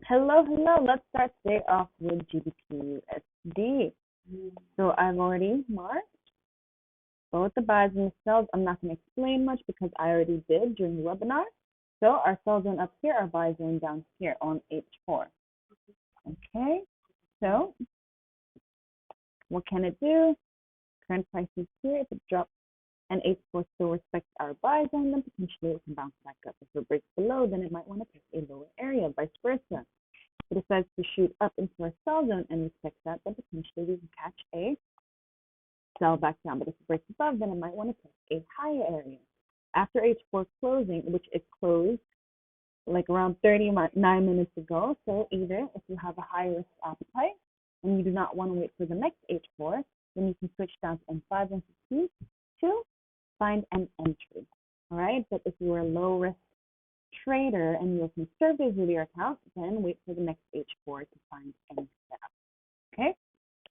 Hello, hello. Let's start today off with GBP/USD. So I've already marked both the buys and the sells. I'm not going to explain much because I already did during the webinar. So our sell zone up here, our buy zone down here on H4. Okay, so what can it do? Current price is here. If it drops and H4 still respects our buy zone, then potentially it can bounce back up. If it breaks below, then it might want to pick a lower area, vice versa. If it decides to shoot up into our sell zone and respect that, then potentially we can catch a sell back down. But if it breaks above, then it might want to pick a higher area. After H4 closing, which it closed like around 39 minutes ago, so either if you have a high risk appetite and you do not want to wait for the next H4, then you can switch down to M5 and 15 to find an entry. All right, but if you are a low risk trader and you're conservative with your account, then wait for the next H4 to find any setup. Okay,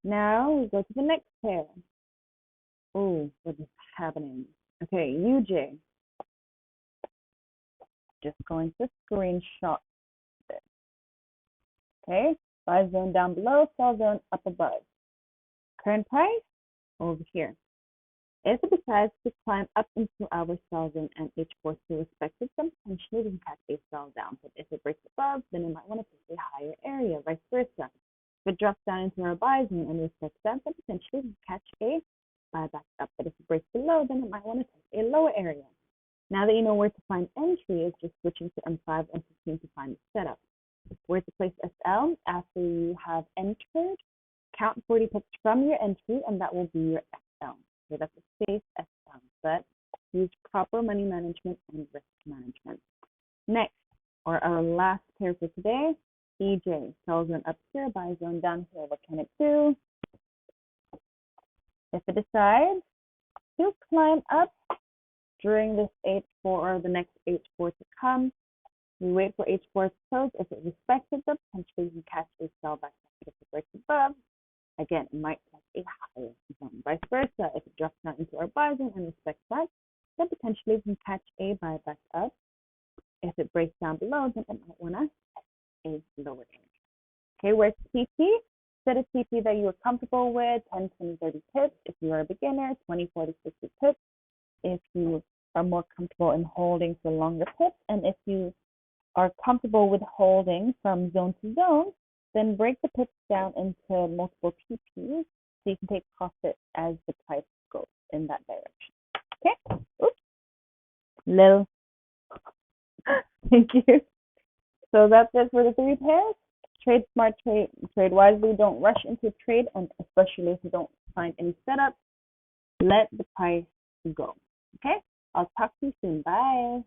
now we go to the next pair. Oh, what is happening? Okay, UJ. Just going to screenshot this. Okay, buy zone down below, sell zone up above. Current price over here. If it decides to climb up into our sell zone and H4 still respected, then potentially we can catch a sell down. But if it breaks above, then it might want to pick a higher area, vice versa. If it drops down into our buy zone and respects that, then potentially we can catch a buy back up. But if it breaks below, then it might want to pick a lower area. Now that you know where to find entry, it's just switching to M5 and 15 to find the setup. Where to place SL after you have entered, count 40 pips from your entry, and that will be your SL. Okay, that's a safe SL, but use proper money management and risk management. Next, or our last pair for today, EJ. Sell zone up here, buy zone down here. What can it do? If it decides to climb up during this H4 or the next H4 to come, we wait for H4 to close. If it respects it, potentially we can catch a sell back. If it breaks above, again, it might catch a higher zone. Vice versa, if it drops down into our buy zone and respects that, then potentially we can catch a buy back up. If it breaks down below, then it might want to a lower area. Okay, where's TP? Set a TP that you are comfortable with, 10, 20, 30 pips. If you are a beginner, 20, 40, 50 pips. If you are more comfortable in holding for longer pips, and if you are comfortable with holding from zone to zone, then break the pips down into multiple TPs so you can take profit as the price goes in that direction. Okay? Oops. Lil. Thank you. So that's it for the 3 pairs. Trade smart, trade wisely. Don't rush into trade, and especially if you don't find any setup, let the price go. Okay? I'll talk to you soon. Bye.